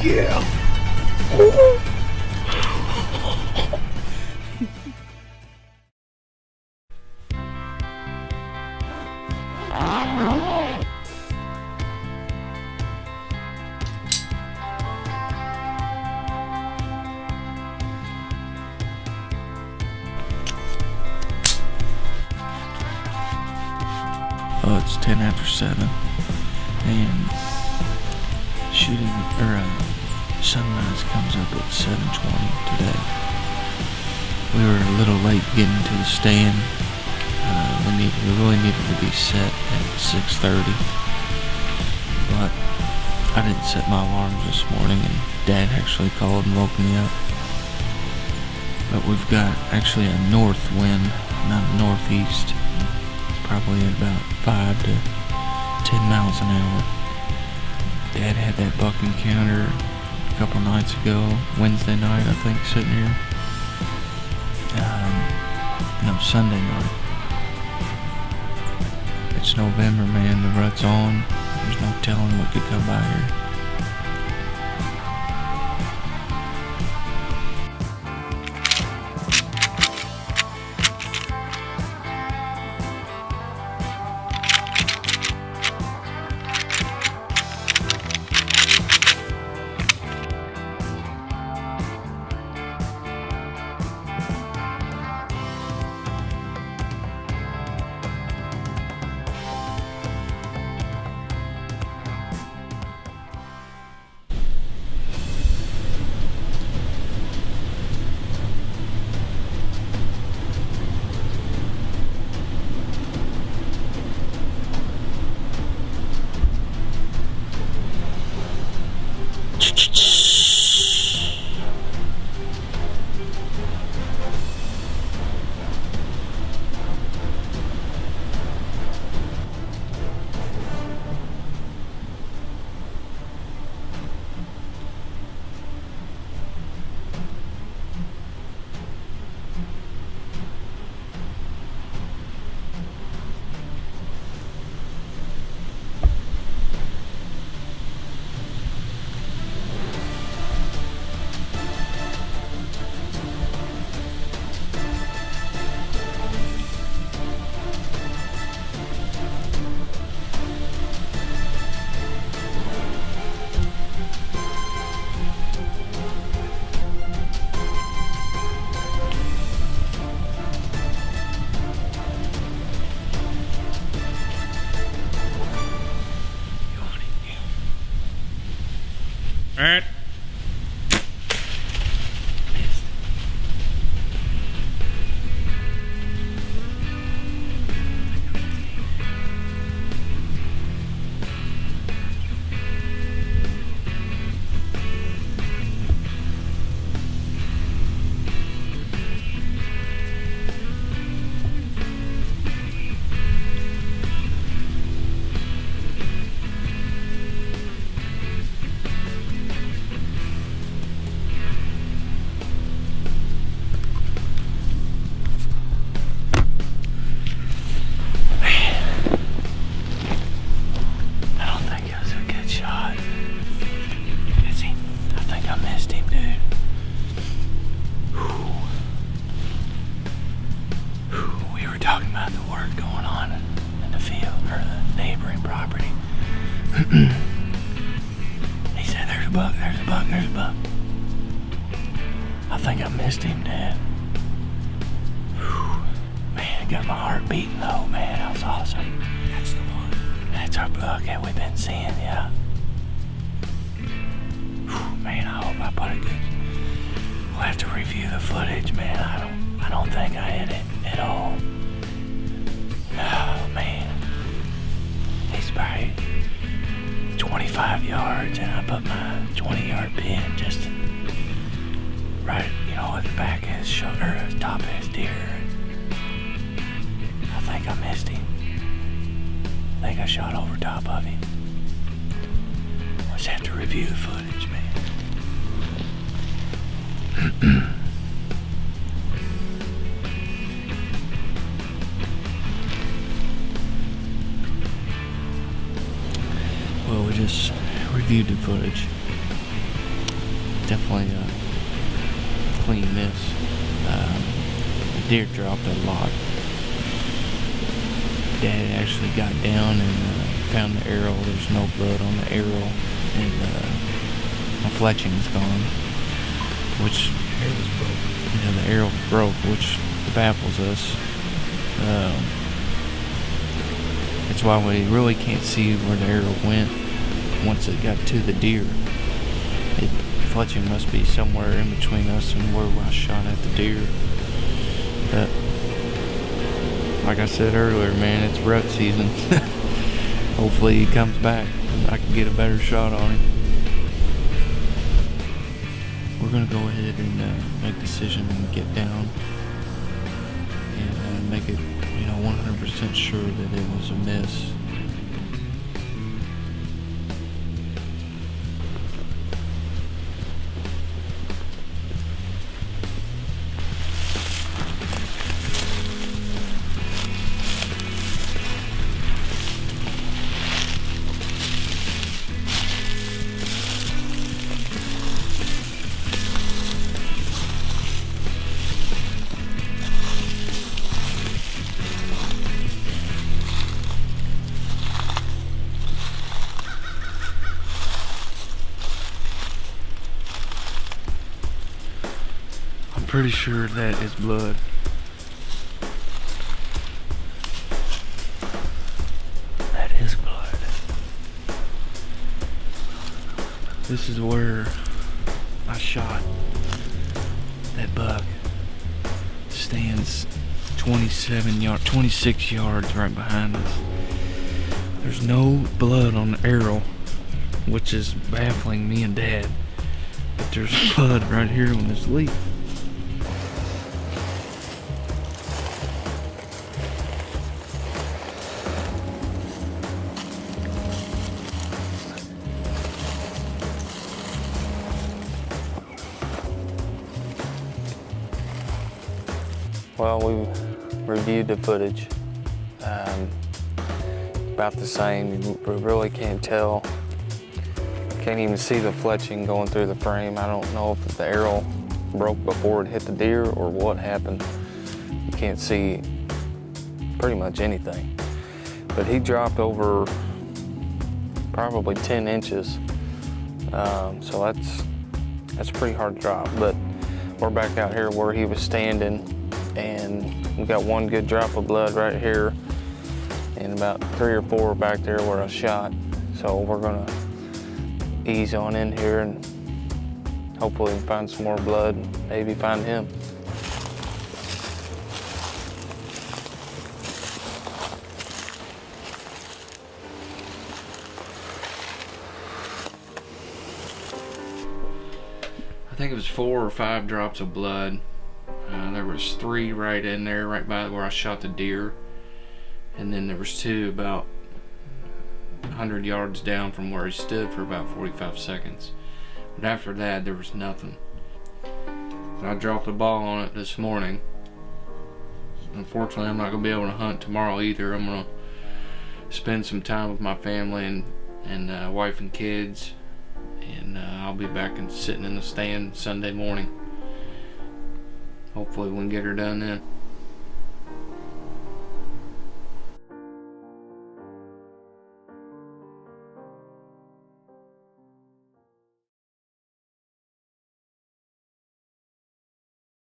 Yeah. Oh, it's 10 after 7, and shooting, sunrise comes up at 7:20 today. We were a little late getting to the stand. We really needed to be set at 6:30, but I didn't set my alarms this morning, and Dad actually called and woke me up. But we've got actually a north wind, not a northeast. Probably at about 5 to 10 miles an hour. Dad had that buck encounter a couple nights ago, Wednesday night I think, sitting here. No, Sunday night. It's November, man, the rut's on. There's no telling what could come by here. Alright. He said, there's a buck. I think I missed him, Dad. Whew. Man, it got my heart beating though, man. That was awesome. That's the one. That's our buck that we've been seeing, yeah. Whew, man, I hope I put a good... We'll have to review the footage, man. I don't think I hit it at all. Oh, man. He's probably 25 yards, and I put my 20-yard pin just right, at the back of his shoulder, or the top of his deer. I think I missed him. I think I shot over top of him. We'll just have to review the footage, man. Well, we just reviewed the footage. definitely a clean miss. The deer dropped a lot. Dad actually got down and found the arrow. There's no blood on the arrow, and my fletching's gone, which the arrow broke, which baffles us. That's why we really can't see where the arrow went once it got to the deer. Fletching must be somewhere in between us and where I shot at the deer. But like I said earlier, man, it's rut season. Hopefully he comes back and I can get a better shot on him. We're gonna go ahead and make a decision and get down and make it, 100% sure that it was a miss. Pretty sure that is blood. That is blood. This is where I shot that buck. Stands 26 yards right behind us. There's no blood on the arrow, which is baffling me and Dad. But there's blood right here on this leaf. Well, we reviewed the footage. About the same. You really can't tell. Can't even see the fletching going through the frame. I don't know if the arrow broke before it hit the deer or what happened. You can't see pretty much anything. But he dropped over probably 10 inches. So that's a pretty hard drop. But we're back out here where he was standing, and we got one good drop of blood right here and about 3 or 4 back there where I shot. So we're gonna ease on in here and hopefully find some more blood, maybe find him. I think it was 4 or 5 drops of blood. There was 3 right in there, right by where I shot the deer. And then there was 2 about 100 yards down from where he stood for about 45 seconds. But after that, there was nothing. I dropped the ball on it this morning. Unfortunately, I'm not gonna be able to hunt tomorrow either. I'm gonna spend some time with my family and wife and kids. And I'll be back and sitting in the stand Sunday morning. Hopefully we can get her done then.